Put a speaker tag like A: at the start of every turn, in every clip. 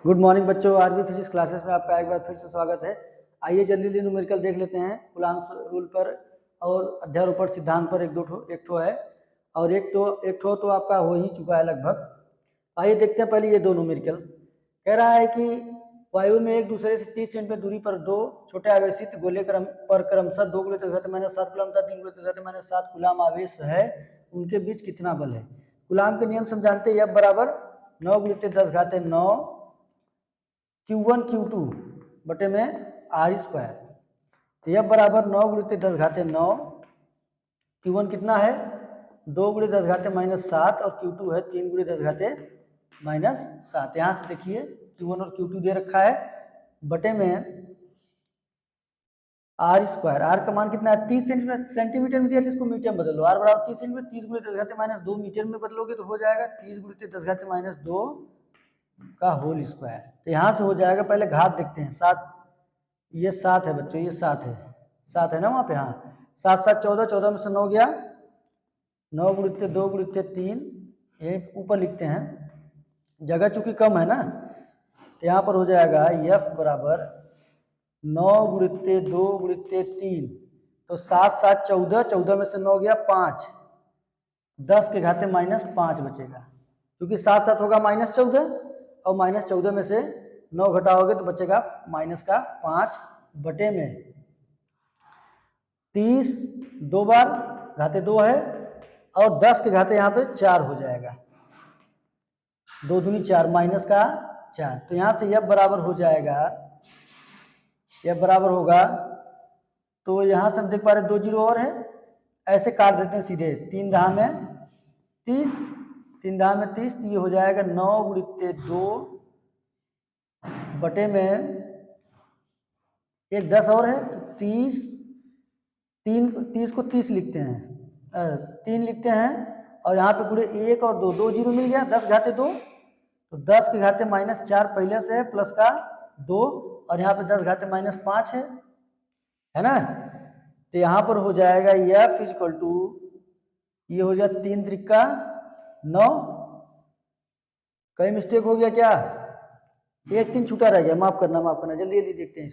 A: Good morning बच्चों, आज भी फिजिक्स क्लासेस में आपका एक बार फिर से स्वागत है। आइए जल्दी जल्दी न्यूमेरिकल देख लेते हैं। कूलॉम्स रूल पर और अध्यारोपण सिद्धांत पर एक ठो है और एक ठो तो आपका हो ही चुका है लगभग। आइए देखते हैं पहले ये दो न्यूमेरिकल। कह रहा है कि वायु में एक दूसरे से 30 सेंटीमीटर दूरी पर दो छोटे आवेशित गोले पर क्रमशः 2 × 10⁻⁷ कूलॉम तथा 3 × 10⁻⁷ कूलॉम आवेश है, उनके बीच कितना बल है। कूलॉम के नियम से जानते हैं, F बराबर 9 × 10⁹ Q1 Q2 बटे में r²। तो F बराबर 9 × 10⁹ Q1 कितना है 2 × 10⁻⁷ और Q2 है 3 × 10⁻⁷। यहाँ से देखिए Q1 और Q2 दे रखा है बटे में r²। r का मान कितना है 30 सेंटीमीटर में दिया, इसको मीटर में बदल लो। r बराबर 30 सेंटीमीटर, 30 × 10⁻² मीटर में बदलोगे तो हो जाएगा 30 × 10⁻² का होल स्क्वायर। तो यहाँ से हो जाएगा, पहले घात देखते हैं। 7, ये 7 है बच्चों, ये 7 है, 7 है ना वहाँ पे। हाँ, 7 7 14, 14 में से 9 गया, 9 × 2 × 3, ये ऊपर लिखते हैं, जगह चूंकि कम है ना, तो यहाँ पर हो जाएगा F बराबर 9 × 2 × 3, तो 7 7 14, 14 में से 9 गया 5, 10 के घाते -5 बचेगा, क्योंकि 7 7 होगा -14 और -14 में से 9 घटाओगे तो बचेगा -5 बटे में 30, 2 बार घाते 2 है और 10 के घाते यहाँ पे 4 हो जाएगा, 2 दूनी 4 -4। तो यहाँ से F बराबर हो जाएगा, F बराबर होगा, तो यहाँ से हम देख पा रहे 2 जीरो और है, ऐसे काट देते हैं सीधे। 3 दहा में 30, 3 दहा में 30, तो ये हो जाएगा 9 × 2 बटे में एक 10 और है, तो 30, 30 को 30 लिखते हैं, 3 लिखते हैं और यहाँ पे पूरे 1 और 2, 2 जीरो मिल गया, 10 घाते 2, तो 10 के घाते -4 पहले से है, प्लस का 2 और यहाँ पे 10 घाते -5 है ना। तो यहाँ पर हो जाएगा F = ये हो गया 3 त्रिका 9। कहीं मिस्टेक हो गया क्या? एक 3 छूटा रह गया, माफ करना, जल्दी जल्दी देखते हैं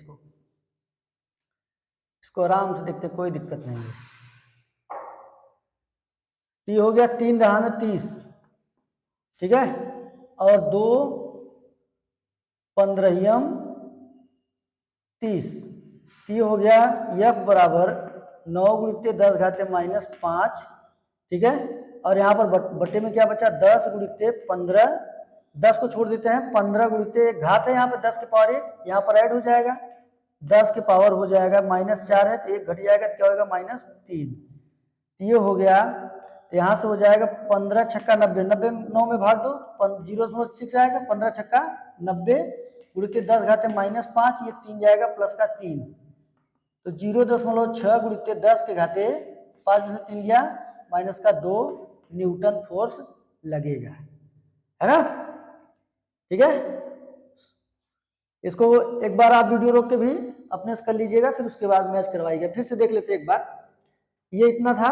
A: इसको आराम से देखते हैं, कोई दिक्कत नहीं है। ये हो गया 3 दहा में 30, ठीक है, और 2 15 30, ये हो गया F बराबर 9 × 10⁻⁵, ठीक है, और यहाँ पर बट्टे में क्या बचा 10 × 15, 10 को छोड़ देते हैं, 15 × घात है यहाँ पे 10 के पावर 1, यहाँ पर ऐड हो जाएगा, 10 के पावर हो जाएगा -4 है, तो 1 घट जाएगा तो क्या होगा -3, ये हो गया। तो यहाँ से हो जाएगा 15 छक्का 90, 90 9 में भाग दो, 0.6 आएगा, 15 छक्का 90 × 10 घाते -5, ये 3 जाएगा प्लस का 3, तो 0.6 × 10 के घाते 5 में से 3 गया -2 न्यूटन फोर्स लगेगा, है ना। ठीक है, इसको एक बार आप वीडियो रोक के भी अपने से कर लीजिएगा, फिर उसके बाद मैच करवाइएगा। फिर से देख लेते एक बार। ये इतना था,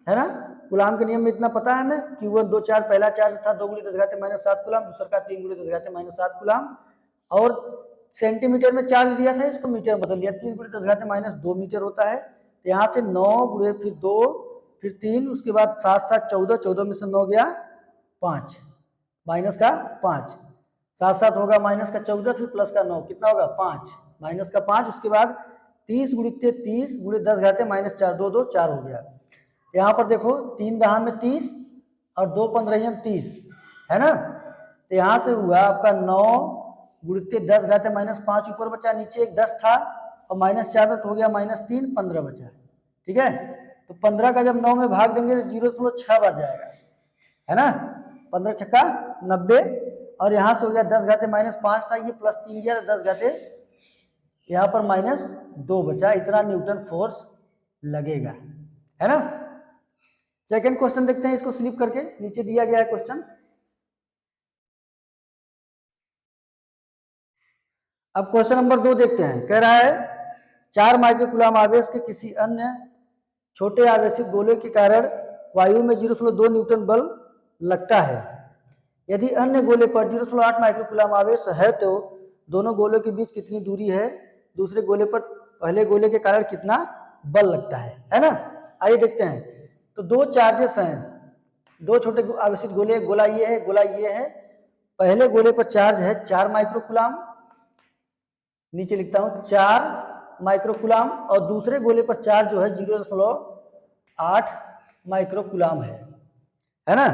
A: है ना, कूलॉम के नियम में इतना पता है हमें। Q1 2 चार्ज, पहला चार्ज था 2 × 10⁻⁷ कूलॉम, दूसरा का 3 × 10⁻⁷ कूलॉम, और सेंटीमीटर में चार्ज दिया था, इसको मीटर में बदल दिया, 3 × 10⁻² मीटर होता है। तो यहाँ से 9 × फिर 2 फिर 3, उसके बाद 7 7 14, 14 में से 9 गया 5, -5, 7 7 होगा -14, फिर प्लस का 9, कितना होगा 5, -5, उसके बाद 30 × 30 × 10 घाते -4, 2 2 4 हो गया। यहाँ पर देखो 3 दहा में 30 और 2 15 में 30, है ना। तो यहाँ से हुआ आपका 9 × 10 घाते -5 ऊपर बचा, नीचे एक 10 था और -4 तो हो गया -3, 15 बचा, ठीक है। तो 15 का जब 9 में भाग देंगे तो 0.6 बार जाएगा, है ना, 15 छक्का 90, और यहाँ से हो गया 10 घाते -5 था, ये +3 गया, 10 घाते यहाँ पर -2 बचा, इतना न्यूटन फोर्स लगेगा, है ना। सेकंड क्वेश्चन देखते हैं, इसको स्लिप करके नीचे दिया गया है क्वेश्चन। अब क्वेश्चन नंबर 2 देखते हैं। कह रहा है 4 माइक्रोकूलम आवेश के किसी अन्य छोटे आवेशित गोले के कारण वायु में 0.2 न्यूटन बल लगता है। यदि अन्य गोले पर 0.8 माइक्रोकूलम आवेश है तो दोनों गोलों के बीच कितनी दूरी है, दूसरे गोले पर पहले गोले के कारण कितना बल लगता है ना। आइए देखते हैं। तो दो चार्जेस हैं, दो छोटे आवेशित गोले, गोला ये है, गोला ये है। पहले गोले पर चार्ज है 4 माइक्रोकूलम, नीचे लिखता हूं 4 माइक्रोकूलम, और दूसरे गोले पर चार्ज जो है 0.8 माइक्रोकूलम है ना।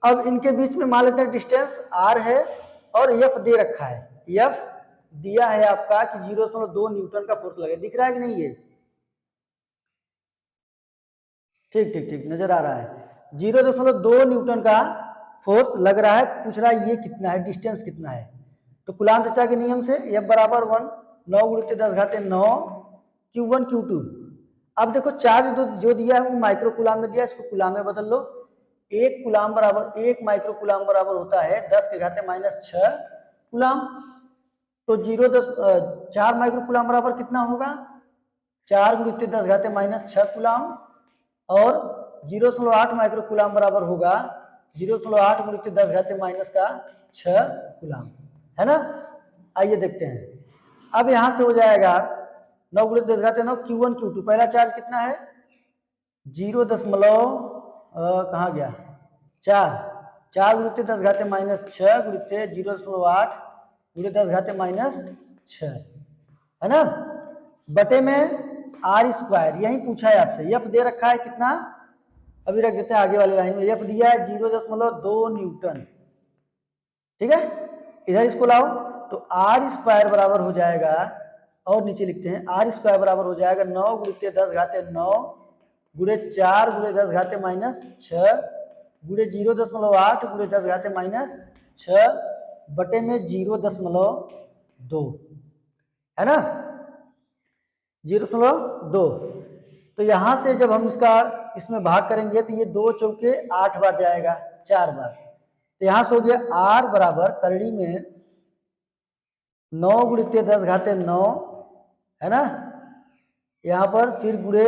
A: अब इनके बीच में मान लेते हैं डिस्टेंस r है और F दे रखा है। F दिया है आपका कि 0.2 न्यूटन का फोर्स लगे, दिख रहा है कि नहीं? ये ठीक ठीक ठीक नजर आ रहा है। 0.2 न्यूटन का फोर्स लग रहा है। पूछ रहा है ये कितना है, डिस्टेंस कितना है। तो कूलाम चाचा के नियम से F बराबर 1 9 × 10⁻9 Q1 Q2। अब देखो चार्ज जो दिया है वो माइक्रोकूलाम में दिया है, इसको कूलाम में बदल लो। 1 कूलाम बराबर 1 माइक्रोकूलाम बराबर होता है 10⁻⁻6 कूलाम। तो 4 माइक्रोकूलाम बराबर कितना होगा? 4 × 10⁻6 कूलाम, और 0.8 माइक्रोकूलाम बराबर होगा 0.8 × 10⁻6 कूलाम, है ना। आइए देखते हैं। अब यहां से हो जाएगा 9 × 10⁻9 Q1 Q2। पहला चार्ज कितना है? 0. कहाँ गया? 4 × 10⁻6 × 0.8 × 10⁻6, है ना, बटे में r²। यही पूछा है आपसे। F दे रखा है कितना, अभी रख देते हैं आगे वाले लाइन में। F दिया है 0.2 न्यूटन, ठीक है। इधर इसको लाओ तो r² बराबर हो जाएगा, और नीचे लिखते हैं r² बराबर हो जाएगा 9 × 10⁻9 × 4 × 10⁻6 × 0.8 × 10⁻6 बटे में 0.2, है ना, 0.2। तो यहां से जब हम इसमें भाग करेंगे तो ये 2 चौके 8 बार जाएगा, 4 बार। तो यहां से हो गया r बराबर करड़ी में 9 × 10⁻9, है ना, यहाँ पर फिर गुणे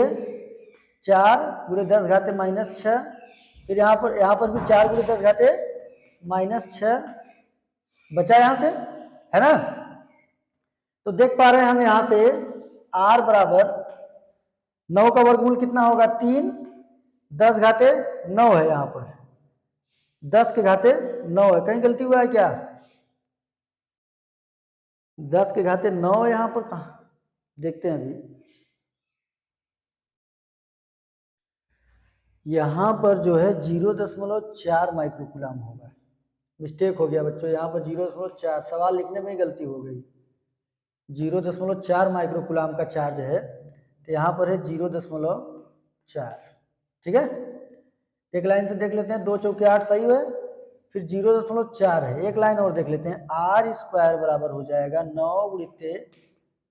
A: 4 × 10⁻6, फिर यहाँ पर भी 4 × 10⁻6 बचा यहाँ से, है ना। तो देख पा रहे हैं हम यहाँ से r बराबर 9 का वर्गमूल कितना होगा? 3 10⁻9 है, यहाँ पर 10⁻9 है। कहीं गलती हुआ है क्या? 10⁻9 यहाँ पर कहाँ, देखते हैं अभी। यहाँ पर जो है 0.4 माइक्रोकूलम होगा। मिस्टेक हो गया बच्चों, यहाँ पर 0.4, सवाल लिखने में ही गलती हो गई। 0.4 माइक्रोकूलम का चार्ज है, तो यहाँ पर है 0.4, ठीक है। एक लाइन से देख लेते हैं, 2 चौके 8 सही है, फिर 0.4 है। एक लाइन और देख लेते हैं, r² बराबर हो जाएगा 9 ×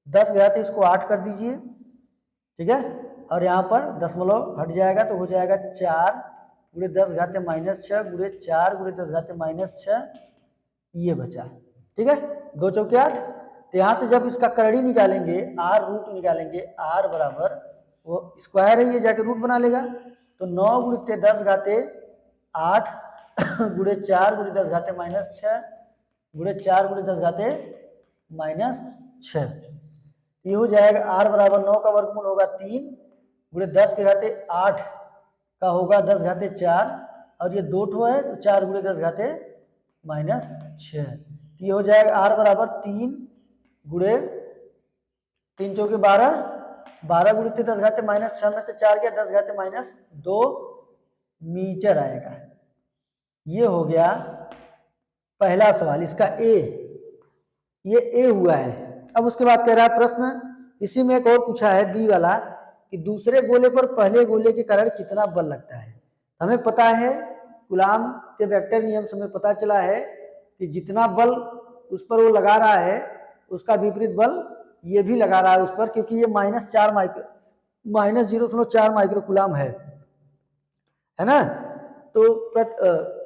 A: 10⁻, इसको 8 कर दीजिए, ठीक है, और यहाँ पर दशमलव हट जाएगा तो हो जाएगा 4 × 10⁻6 × 4 × 10⁻6, ये बचा, ठीक है, 2 चौके 8। तो यहाँ से जब इसका करड़ी निकालेंगे, r रूट निकालेंगे, r बराबर वो स्क्वायर है, ये जाके रूट बना लेगा। तो 9 × 10⁻8 × 4 × 10⁻6 × 4 × 10⁻6, ये हो जाएगा r बराबर 9 का वर्गमूल होगा 3 × 10⁻8 का होगा 10⁻4, और ये 2 ठो है तो 4 × 10⁻6, ये हो जाएगा r बराबर 3 × 3 चौके 12, 12 × 10⁻6 में से 4 गया 10⁻2 मीटर आएगा। ये हो गया पहला सवाल, इसका ए, ये ए हुआ है। अब उसके बाद कह रहा है प्रश्न, इसी में एक और पूछा है बी वाला, कि दूसरे गोले पर पहले गोले के कारण कितना बल लगता है। हमें पता है कूलाम के वेक्टर नियम से हमें पता चला है कि जितना बल उस पर वो लगा रहा है उसका विपरीत बल ये भी लगा रहा है उस पर, क्योंकि ये -0.4 माइक्रोकूलम है ना। तो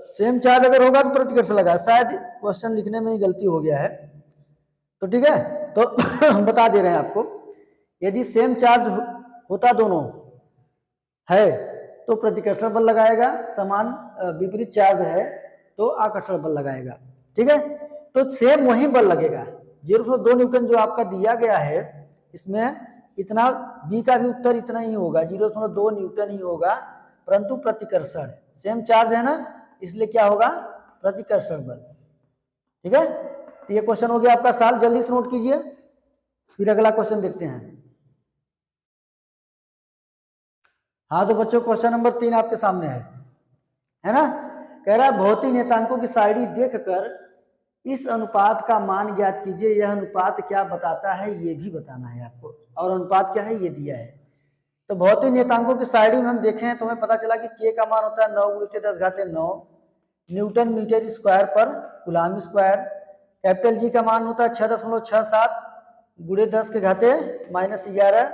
A: सेम चार्ज अगर होगा तो प्रतिकर्षण लगा, शायद क्वेश्चन लिखने में ही गलती हो गया है, तो ठीक है। तो हम बता दे रहे हैं आपको, यदि सेम चार्ज होता दोनों है तो प्रतिकर्षण बल लगाएगा, समान विपरीत चार्ज है तो आकर्षण बल लगाएगा। ठीक है, तो सेम वही बल लगेगा। 0.2 न्यूटन जो आपका दिया गया है, इसमें इतना बी का भी उत्तर इतना ही होगा, 0.2 न्यूटन ही होगा, परंतु प्रतिकर्षण सेम चार्ज है ना, इसलिए क्या होगा, प्रतिकर्षण बल। ठीक है, तो ये क्वेश्चन हो गया आपका साल, जल्दी से नोट कीजिए, फिर अगला क्वेश्चन देखते हैं। हाँ तो बच्चों क्वेश्चन नंबर 3 आपके सामने है ना। कह रहा है भौतिक नियतांकों की सारणी देखकर इस अनुपात का मान ज्ञात कीजिए। यह अनुपात क्या बताता है ये भी बताना है आपको, और अनुपात क्या है ये दिया है। तो भौतिक नियतांकों की सारणी में हम देखें तो हमें पता चला कि के का मान होता है 9 × 10⁻9 न्यूटन मीटर स्क्वायर पर कूलम्ब स्क्वायर। कैपिटल जी का मान होता है 6.67 × 10⁻11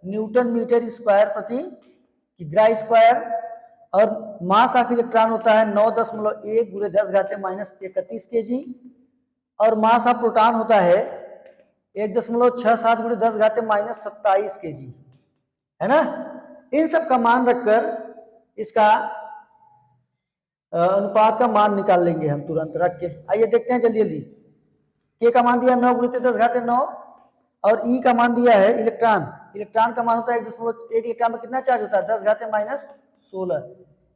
A: न्यूटन मीटर स्क्वायर प्रति किग्रा स्क्वायर। और मास ऑफ इलेक्ट्रॉन होता है 9.1 × 10⁻31 kg। और मास ऑफ प्रोटॉन होता है 1.67 × 10⁻27 kg, है ना। इन सब का मान रखकर इसका अनुपात का मान निकाल लेंगे हम तुरंत रख के। आइए देखते हैं जल्दी जल्दी। के का मान दिया 9 × 10⁻9 और ई का मान दिया है इलेक्ट्रॉन। इलेक्ट्रॉन का मान होता है 1 इलेक्ट्रॉन में कितना चार्ज होता है 10⁻16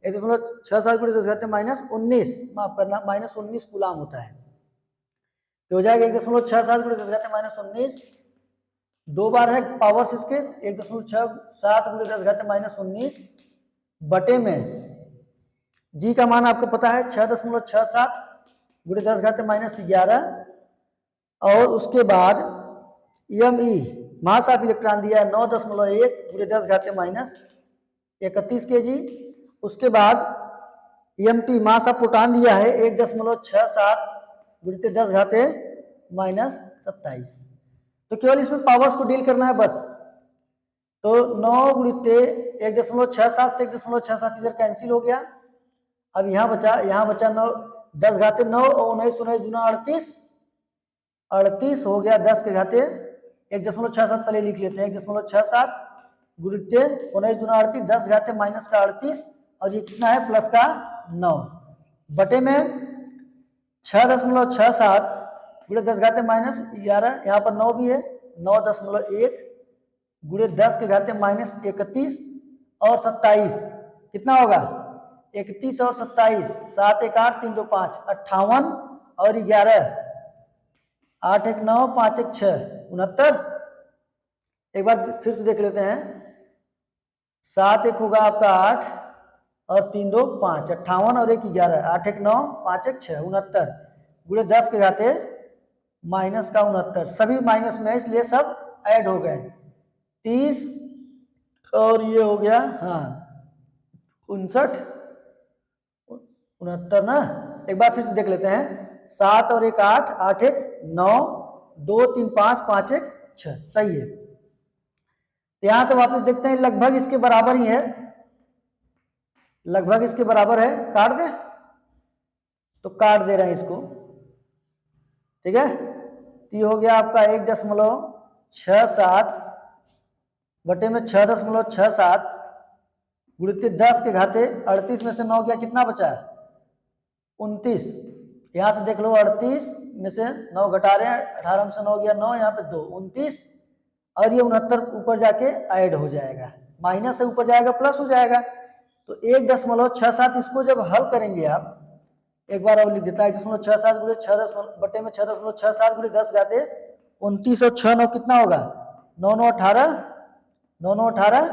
A: 1.67 × 10⁻19 माफ करना -19 कूलम्ब होता है। तो हो जाएगा 1.67 × 10⁻19 दो बार है पावर्स इसके 1.67 × 10⁻19 बटे में जी का मान आपको पता है 6.67 × 10⁻11 और उसके बाद एम.ई मास ऑफ इलेक्ट्रॉन दिया है 9.1 × 10⁻31 kg। उसके बाद एम.पी मास ऑफ प्रोटॉन दिया है 1.67 × 10⁻27। तो केवल इसमें पावर्स को डील करना है बस। तो 9 × 1.67 से 1.67 इधर कैंसिल हो गया। अब यहाँ बचा 9 10⁻9 और 19 दूना 38 हो गया 10⁻1.67 पहले लिख लेते हैं 1.67 गुणित 19 दूना 38 10⁻−38 और ये कितना है प्लस का 9 बटे में 6.67 गुणे 10⁻11 यहाँ पर 9 भी है 9.1 गुणे 10⁻31 और 27 कितना होगा 31 और 27 7 1 8 3 2 5 58 और 11 8 1 9 5 1 6 69। एक बार फिर से देख लेते हैं 7 1 होगा आपका 8 और 3 2 5 58 और 1 11 8 1 9 5 1 6 69 गुणे 10⁻−69 सभी माइनस में इसलिए सब ऐड हो गए 30 और ये हो गया हाँ 59 69 ना। एक बार फिर से देख लेते हैं 7 और 1 8 8 1 9 2 3 5 5 1 6 सही है। यहां से वापस देखते हैं लगभग इसके बराबर ही है लगभग इसके बराबर है काट दे तो काट दे रहे हैं इसको ठीक है। तो ये हो गया आपका 1.67 बटे में 6.67 गुणित 10⁻38 में से 9 गया कितना बचा 29। यहाँ से देख लो 38 में से 9 घटा रहे हैं 18 में से 9 गया 9 यहाँ पे 2 29 और ये 69 ऊपर जाके ऐड हो जाएगा माइनस से ऊपर जाएगा प्लस हो जाएगा। तो 1.67 इसको जब हल करेंगे आप एक बार और लिख देता है 1.67 गुणे 6 बटे में 6.67 गुणे 10⁻29 और 6 9 कितना होगा 9 9 18 9 9 18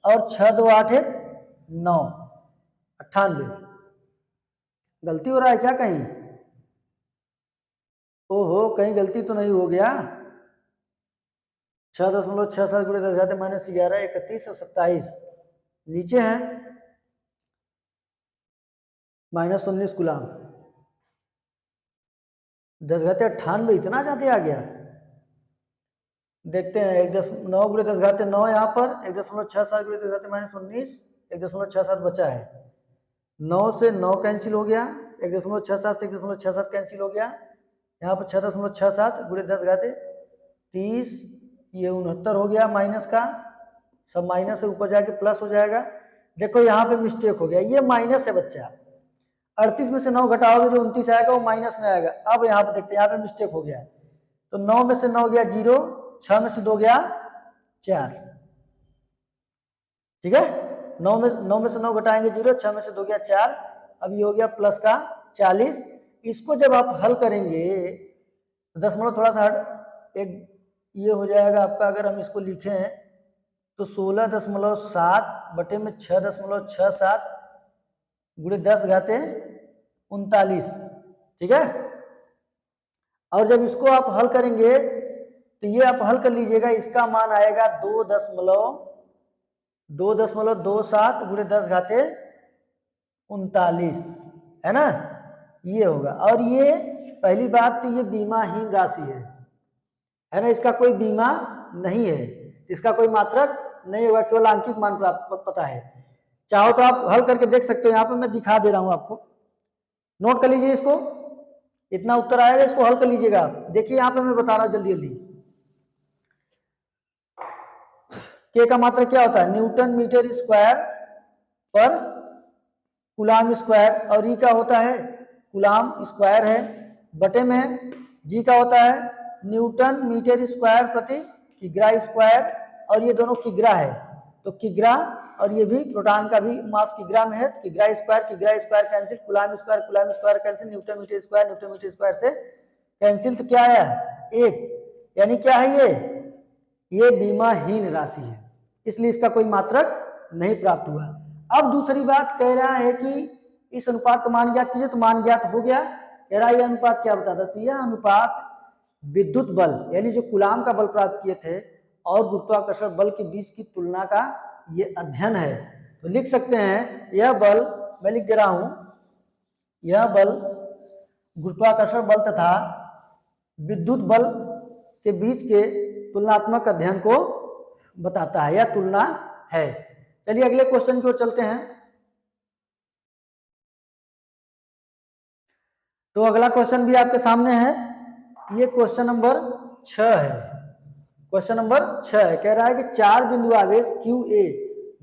A: और 6 2 8 1 9 98। गलती हो रहा है क्या कहीं ओहो कहीं गलती तो नहीं हो गया 6.67 गुणे 10⁻11 31 और 27 नीचे हैं -19 कूलम्ब 10⁻98 इतना ज्यादा आ गया। देखते हैं 9 गुणे 10⁻9 यहाँ पर 1.67 गुणे 10⁻19 1.67 बचा है 9 से 9 कैंसिल हो गया 1.67 से 1.67 कैंसिल हो गया यहाँ पर 6.67 गुणे 10⁻30 ये 69 हो गया माइनस का सब माइनस से ऊपर जाके प्लस हो जाएगा। देखो यहाँ पे मिस्टेक हो गया ये माइनस है बच्चा 38 में से 9 घटाओगे जो 29 आएगा वो माइनस में आएगा। अब यहाँ पे देखते हैं, यहाँ पे मिस्टेक हो गया है। तो 9 में से 9 गया 0, 6 में से 2 गया 4, ठीक है। 9 में से 9 घटाएंगे 0, 6 में से 2 गया 4। अब ये हो गया प्लस का 40। इसको जब आप हल करेंगे तो दशमलव थोड़ा सा हट एक ये हो जाएगा आपका, अगर हम इसको लिखें तो 16.7 बटे में 6.67 गुणे 10 घाते 39, ठीक है। और जब इसको आप हल करेंगे तो ये आप हल कर लीजिएगा, इसका मान आएगा 2.27 गुणे 10 घाते 39, है ना, ये होगा। और ये पहली बात तो ये बीमाहीन राशि है ना, इसका कोई बीमा नहीं है, इसका कोई मात्रक नहीं होगा, केवल आंकिक मान प्राप्त पता है। चाहो तो आप हल करके देख सकते हो, यहाँ पे मैं दिखा दे रहा हूं आपको, नोट कर लीजिए इसको, इतना उत्तर आएगा, इसको हल कर लीजिएगा आप। देखिए यहाँ पे मैं बता रहा हूं जल्दी जल्दी। के का मात्रक क्या होता है? न्यूटन मीटर स्क्वायर पर कूलाम स्क्वायर, और ई का होता है कूलाम स्क्वायर है, बटे में जी का होता है न्यूटन मीटर स्क्वायर प्रति किग्रा स्क्वायर, और ये दोनों किग्रा है तो किग्रा, और ये भी प्रोटॉन का भी मास किग्रा में है, किग्रा square cancel, coulomb square cancel, newton metre square से कैंसिल, तो क्या है 1, यानी क्या है ये बीमाहीन राशि है, इसलिए इसका कोई मात्रक नहीं प्राप्त हुआ। अब दूसरी बात कह रहा है कि इस अनुपात का मान ज्ञात कीजिए, तो मान ज्ञात हो गया। कह रहा है यह अनुपात क्या बताता? तो यह अनुपात विद्युत बल यानी जो कूलाम का बल प्राप्त किए थे और गुरुत्वाकर्षण बल के बीच की तुलना का ये अध्ययन है। तो लिख सकते हैं यह बल, मैं लिख दे रहा हूं, यह बल गुरुत्वाकर्षण बल तथा विद्युत बल के बीच के तुलनात्मक अध्ययन को बताता है, यह तुलना है। चलिए अगले क्वेश्चन की ओर चलते हैं। तो अगला क्वेश्चन भी आपके सामने है, ये क्वेश्चन नंबर 6 है। क्वेश्चन नंबर 6 है, कह रहा है कि 4 बिंदु आवेश QA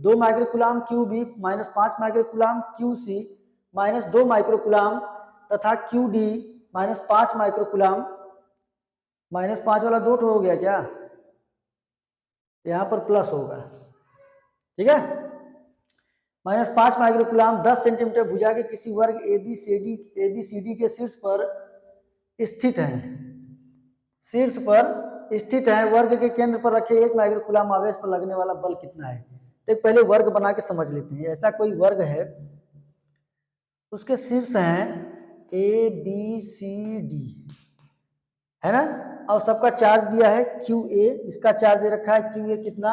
A: 2 माइक्रोकूलाम, QB -5 माइक्रोकूलाम, QC -2 माइक्रोकूलाम तथा QD -5 माइक्रोकूलाम, -5 वाला 2 हो गया क्या, यहाँ पर प्लस होगा, ठीक है। -5 माइक्रोकूलाम 10 सेंटीमीटर भुजा के किसी वर्ग ABCD के शीर्ष पर स्थित है, शीर्ष पर स्थित है, वर्ग के केंद्र पर रखे 1 माइक्रोकूलाम आवेश पर लगने वाला बल कितना है। तो पहले वर्ग बना के समझ लेते हैं। ऐसा कोई वर्ग है, उसके शीर्ष हैं ABCD, है ना, और सबका चार्ज दिया है QA, इसका चार्ज दे रखा है QA कितना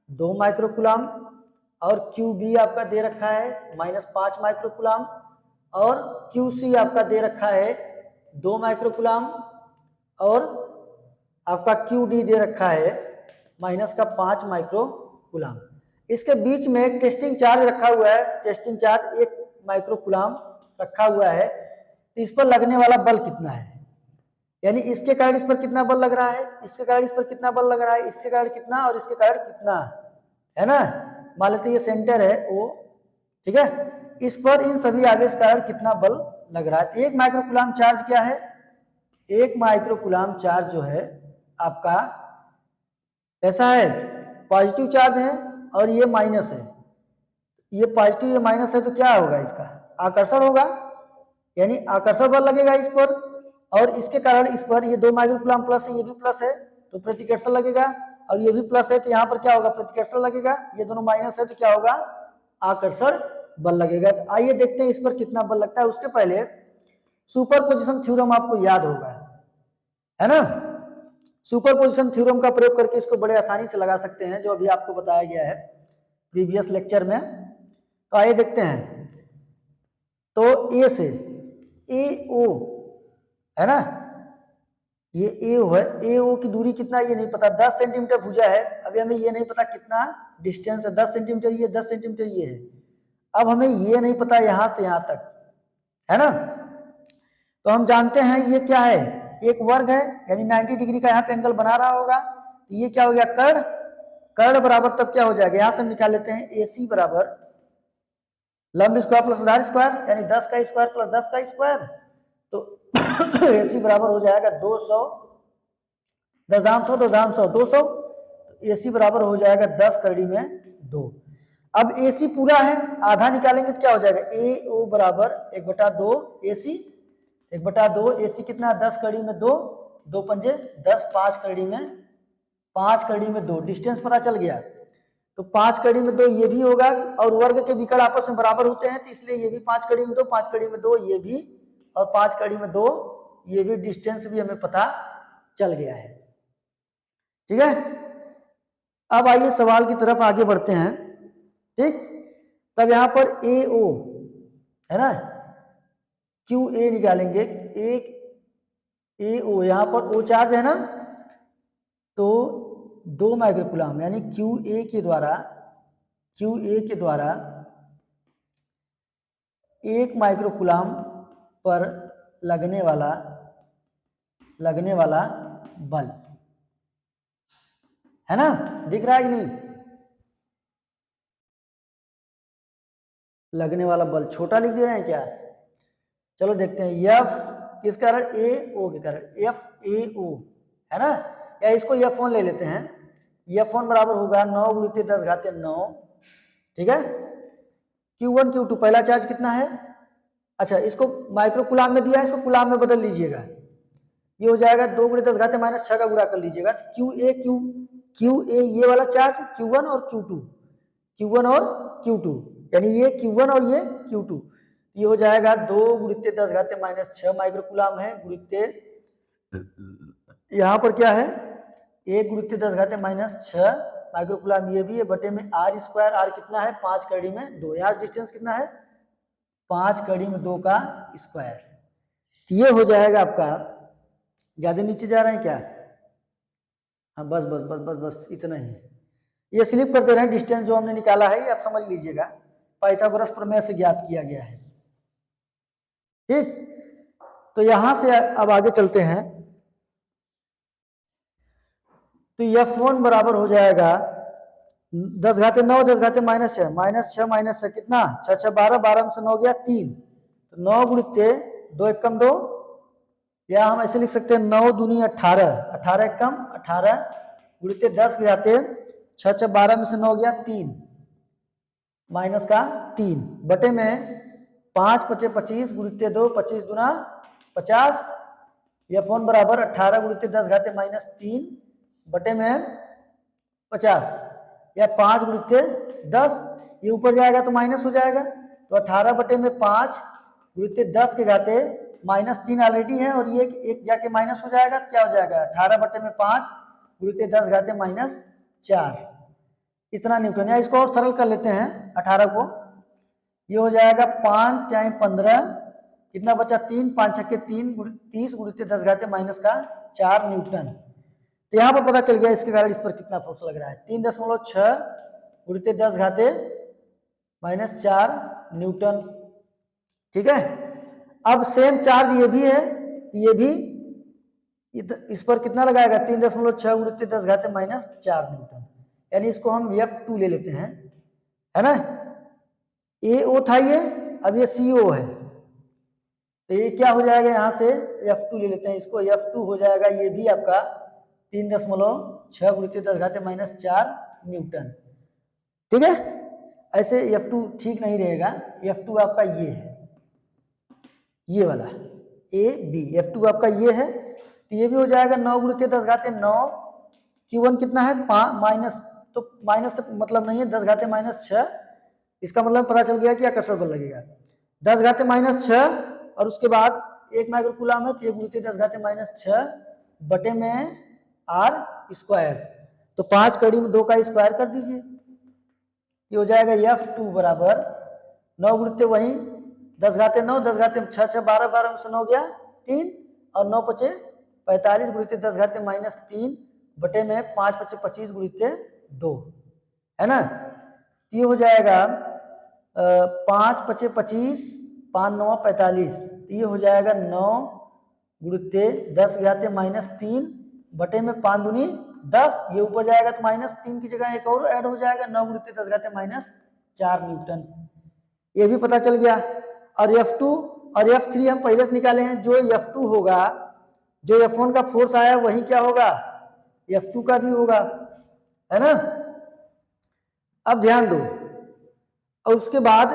A: 2 माइक्रोकूलाम, और QB आपका दे रखा है -5 माइक्रोकूलाम, और QC आपका दे रखा है 2 माइक्रोकूलाम, और आपका QD दे रखा है -5 माइक्रोकूलाम। इसके बीच में एक टेस्टिंग चार्ज रखा हुआ है, टेस्टिंग चार्ज 1 माइक्रोकूलाम रखा हुआ है। तो इस पर लगने वाला बल कितना है, यानी इसके कारण इस पर कितना बल लग रहा है, इसके कारण इस पर कितना बल लग रहा है, इसके कारण कितना और इसके कारण कितना, है ना। मान लेते ये सेंटर है O, ठीक है, इस पर इन सभी आवेश कारण कितना बल लग रहा है। 1 माइक्रोकूलाम चार्ज क्या है, 1 माइक्रोकूलाम चार्ज जो है आपका कैसा है, पॉजिटिव चार्ज है, और ये माइनस है, ये पॉजिटिव ये माइनस है, तो क्या होगा, इसका आकर्षण होगा, यानी आकर्षण बल लगेगा इस पर, और इसके कारण इस पर ये 2 माइक्रोकूलाम प्लस है, ये भी प्लस है तो प्रतिकर्षण लगेगा, और ये भी प्लस है तो यहाँ पर क्या होगा, प्रतिकर्षण लगेगा। ये दोनों माइनस है तो क्या होगा, आकर्षण बल लगेगा। तो आइए देखते हैं इस पर कितना बल लगता है। उसके पहले सुपरपोजिशन थ्योरम आपको याद होगा, है ना। सुपरपोजिशन थ्योरम का प्रयोग करके इसको बड़े आसानी से लगा सकते हैं, जो अभी आपको बताया गया है प्रीवियस लेक्चर में। तो आइए देखते हैं। तो A से AO, है ना, ये AO है, AO की दूरी कितना ये नहीं पता, 10 सेंटीमीटर भुजा है। अभी हमें ये नहीं पता कितना डिस्टेंस है, 10 सेंटीमीटर ये, 10 सेंटीमीटर ये है। अब हमें ये नहीं पता यहाँ से यहाँ तक, है ना। तो हम जानते हैं ये क्या है, एक वर्ग है, यानी 90 डिग्री का यहाँ पे एंगल बना रहा होगा। तो ये क्या हो गया, कर्ण, कर्ण बराबर तब क्या हो जाएगा, यहाँ से हम निकाल लेते हैं AC बराबर लंब स्क्वायर प्लस आधार स्क्वायर यानी 10 का स्क्वायर प्लस 10 का स्क्वायर, तो AC बराबर हो जाएगा 200, 200 AC बराबर हो जाएगा 10 कड़ी में 2। अब AC पूरा है, आधा निकालेंगे तो क्या हो जाएगा, AO बराबर 1/2 AC, 1/2 AC कितना, 10 कड़ी में 2, 2 पंजे 10, 5 कड़ी में 2, डिस्टेंस पता चल गया। तो 5 कड़ी में 2 ये भी होगा, और वर्ग के विकर्ण आपस में बराबर होते हैं, तो इसलिए ये भी 5 कड़ी में 2, 5 कड़ी में 2 ये भी, और 5 कड़ी में 2 ये भी, डिस्टेंस भी हमें पता चल गया है। ठीक है, अब आइए सवाल की तरफ आगे बढ़ते हैं। ठीक, तब यहां पर AO है ना, QA निकालेंगे, एक AO यहां पर O चार्ज है ना, तो 2 माइक्रोकूलम यानी QA के द्वारा 1 माइक्रोकूलम पर लगने वाला बल है ना, दिख रहा है कि नहीं, लगने वाला बल छोटा लिख दे रहे हैं क्या, चलो देखते हैं। F किस कारण, AO के कारण, FAO है ना, या इसको F1 ले लेते हैं। F1 बराबर होगा 9 × 10⁹ ठीक है। Q1 Q2 पहला चार्ज कितना है, अच्छा इसको माइक्रोकूलम में दिया है, इसको कूलम में बदल लीजिएगा, ये हो जाएगा 2 × 10⁻6 का गुणा कर लीजिएगा, तो QA ये वाला चार्ज Q1 और Q2 यानी ये Q1 और ये Q2, ये हो जाएगा 2 × 10⁻6 माइक्रोकूलम है, गुणित्ते यहाँ पर क्या है 1 × 10⁻6 माइक्रोकूलम ये भी है, बटे में R स्क्वायर, R कितना है 5 कड़ी में 2, यहाँ डिस्टेंस कितना है 5 कड़ी में 2 का स्क्वायर, ये हो जाएगा आपका, ज्यादा नीचे जा रहे हैं क्या, हाँ बस बस बस बस बस इतना ही, ये स्लिप करते रहे, डिस्टेंस जो हमने निकाला है ये आप समझ लीजिएगा, पाइथागोरस प्रमेय से ज्ञात किया गया है। ठीक, तो यहां से अब आगे चलते हैं, तो F1 बराबर हो जाएगा 10⁻9 10⁻6 कितना 6 6 12, 12 में से 9 गया 3, तो 9 × 2 × 2, या हम ऐसे लिख सकते हैं 9 दूनी 18, 18 × 18 × 10 गिराते 6 6 12 में से 9 गया 3 माइनस का 3, बटे में 5 × 5 25 × 2 25 दूना 50, F1 बराबर 18 × 10⁻3 बटे में 50, या 5 × 10, ये ऊपर जाएगा तो माइनस हो जाएगा, तो 18 बटे में 5 × 10 के घाते -3 ऑलरेडी है, और ये एक जाके माइनस हो जाएगा, तो क्या हो जाएगा 18 बटे में 5 × 10⁻4, इतना न्यूटन, या इसको और सरल कर लेते हैं 18 को, ये हो जाएगा 5 × 15 कितना बचा 3, 5 × 6 3 30 × 10⁻4 न्यूटन। तो यहाँ पर पता चल गया इसके कारण इस पर कितना फोर्स लग रहा है, 3.6 × 10⁻4 न्यूटन। ठीक है, अब सेम चार्ज ये भी है, ये भी इस पर कितना लगाएगा 3.6 × 10⁻4 न्यूटन, यानी इसको हम F2 ले लेते हैं, है ना, AO था ये, अब ये CO है, तो ये क्या हो जाएगा, यहाँ से F2 ले लेते हैं, इसको F2 हो जाएगा, ये भी आपका 3.6 × 10⁻4 न्यूटन। ठीक है, ऐसे F2 ठीक नहीं रहेगा, F2 आपका ये है, ये वाला AB, F2 आपका ये है, तो ये भी हो जाएगा 9 × 10⁻9, Q1 कितना है माइनस, तो माइनस से मतलब नहीं है 10⁻6, इसका मतलब पता चल गया कि आकर्षण बल लगेगा 10⁻6, और उसके बाद 1 माइक्रोकूलम है, तो 1 × 10⁻6 बटे में R स्क्वायर, तो 5 कड़ी में 2 का स्क्वायर कर दीजिए, ये हो जाएगा F2 बराबर 9 × वही 10⁻9 10⁻6 6 12 12 में से 9 गया 3, और 9 × 5 45 × 10⁻3 बटे में 5 × 25 × 2, है ना, तो ये हो जाएगा 5 × 25 5 9 45, ये हो जाएगा 9 × 10⁻3 बटे में 5 दूनी 10, ये ऊपर जाएगा तो -3 की जगह एक और ऐड हो जाएगा 9 × 10⁻4 न्यूटन। ये भी पता चल गया। और F2 और F3 हम पहले से निकाले हैं। जो F2 होगा, जो F1 का फोर्स आया वही क्या होगा, F2 का भी होगा, है ना। अब ध्यान दो, और उसके बाद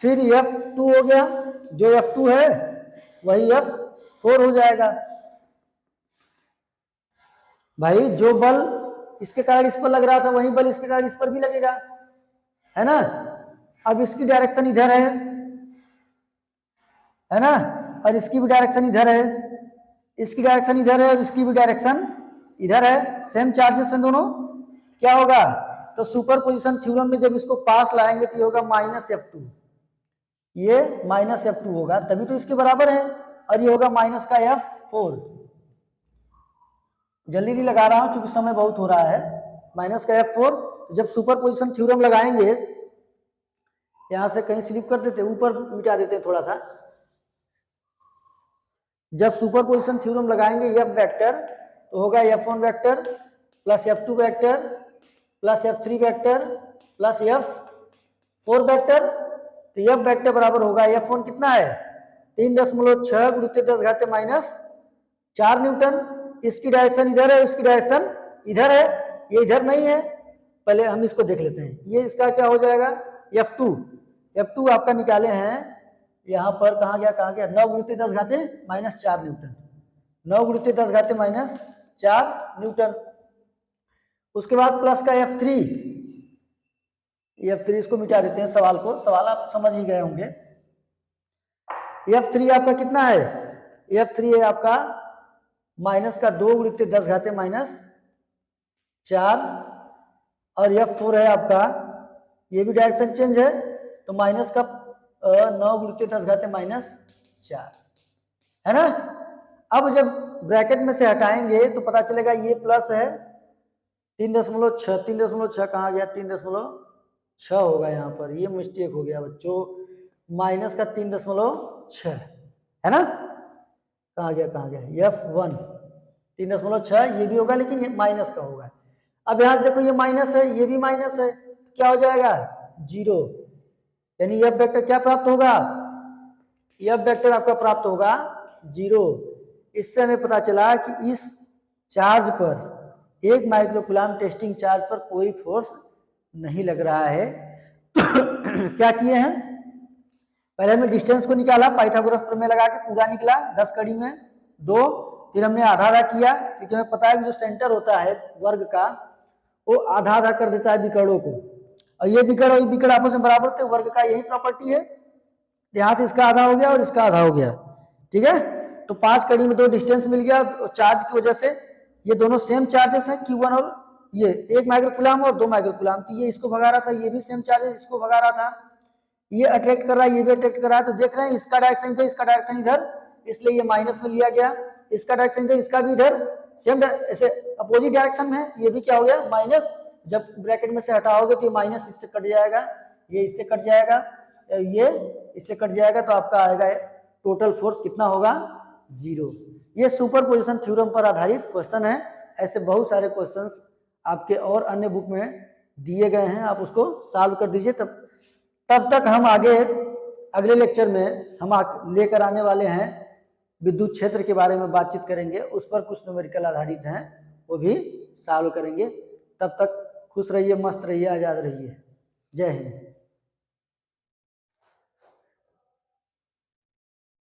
A: फिर F2 हो गया, जो F2 है वही F4 हो जाएगा। भाई जो बल इसके कारण इस पर लग रहा था वही बल इसके कारण इस पर भी लगेगा, है ना। अब इसकी डायरेक्शन इधर है ना, और इसकी भी डायरेक्शन इधर है, इसकी डायरेक्शन इधर है और इसकी भी डायरेक्शन इधर है, सेम चार्जेस हैं दोनों। क्या होगा, तो सुपरपोजिशन थ्योरम में जब इसको पास लाएंगे तो ये होगा -F2, ये -F2 होगा, तभी तो इसके बराबर है, और ये होगा माइनस का F4। जल्दी नहीं लगा रहा हूं क्योंकि समय बहुत हो रहा है। माइनस का F4, जब सुपरपोजिशन थ्योरम लगाएंगे, यहां से कहीं स्लिप कर देते, ऊपर मिटा देते थोड़ा सा। जब सुपरपोजिशन थ्योरम लगाएंगे F वेक्टर, तो होगा F1 vector plus F2 vector plus F3 vector plus F4 vector. तो F वेक्टर बराबर होगा, F1 कितना है 3.6 गुणित 10⁻⁴ न्यूटन। इसकी डायरेक्शन इधर है, इसकी डायरेक्शन इधर है, ये इधर नहीं है। पहले हम इसको देख लेते हैं, ये इसका क्या हो जाएगा F2 आपका निकाले हैं यहाँ पर, कहाँ गया 9 गुणित 10⁻⁴ न्यूटन, 9 गुणित 10⁻⁴ न्यूटन। उसके बाद प्लस का F3 इसको मिटा देते हैं, सवाल सवाल आप समझ ही गए होंगे। F3 आपका कितना है, F3 है आपका माइनस का 2 गुणित 10⁻⁴, और F4 है आपका, ये भी डायरेक्शन चेंज है, तो माइनस का 9 गुणित 10⁻⁴, है ना। अब जब ब्रैकेट में से हटाएंगे तो पता चलेगा ये प्लस है 3.6 कहाँ गया, 3.6 होगा यहाँ पर, ये मिस्टेक हो गया बच्चों, माइनस का 3.6 है ना, कहाँ गया F1 3.6, ये भी होगा लेकिन ये माइनस का होगा। अब यहाँ देखो ये माइनस है, ये भी माइनस है, क्या हो जाएगा 0, यानी F वेक्टर क्या प्राप्त होगा, F वेक्टर आपका प्राप्त होगा 0। इससे हमें पता चला कि इस चार्ज पर 1 माइक्रोकूलम टेस्टिंग चार्ज पर कोई फोर्स नहीं लग रहा है। क्या किए हैं, पहले हमने डिस्टेंस को निकाला, पाइथागोरस प्रमेय लगा के पूरा निकला, 10 कड़ी में 2, फिर हमने आधा आधा किया, क्योंकि हमें पता है कि जो सेंटर होता है वर्ग का वो आधा आधा कर देता है विकर्णों को, और ये विकर्ण और विकर्ण आपस में बराबर थे, वर्ग का यही प्रॉपर्टी है। यहाँ से इसका आधा हो गया और इसका आधा हो गया, ठीक है। तो 5 कड़ी में 2 डिस्टेंस मिल गया, चार्ज की वजह से ये दोनों सेम चार्जेस हैं, Q1 और ये 1 माइक्रोकूलम और 2 माइक्रोकूलम, तो ये इसको भगा रहा था, ये भी सेम चार्जेस इसको भगा रहा था, ये अट्रैक्ट कर रहा है, ये भी अट्रैक्ट कर रहा है। तो देख रहे हैं इसका डायरेक्शन इधर, इसका डायरेक्शन इधर, इसलिए ये माइनस में लिया गया, इसका डायरेक्शन इधर, इसका भी इधर, सेम ऐसे अपोजिट डायरेक्शन में है, ये भी क्या हो गया माइनस। जब ब्रैकेट में से हटाओगे तो ये माइनस इससे कट जाएगा, ये इससे कट जाएगा, ये इससे कट जाएगा, तो आपका आएगा टोटल फोर्स कितना होगा 0। ये सुपरपोजिशन थ्योरम पर आधारित क्वेश्चन है। ऐसे बहुत सारे क्वेश्चंस आपके और अन्य बुक में दिए गए हैं, आप उसको सॉल्व कर दीजिए। तब तक हम आगे अगले लेक्चर में हम लेकर आने वाले हैं विद्युत क्षेत्र के बारे में बातचीत करेंगे, उस पर कुछ न्यूमेरिकल आधारित हैं, वो भी सॉल्व करेंगे। तब तक खुश रहिए, मस्त रहिए, आज़ाद रहिए। जय हिंद।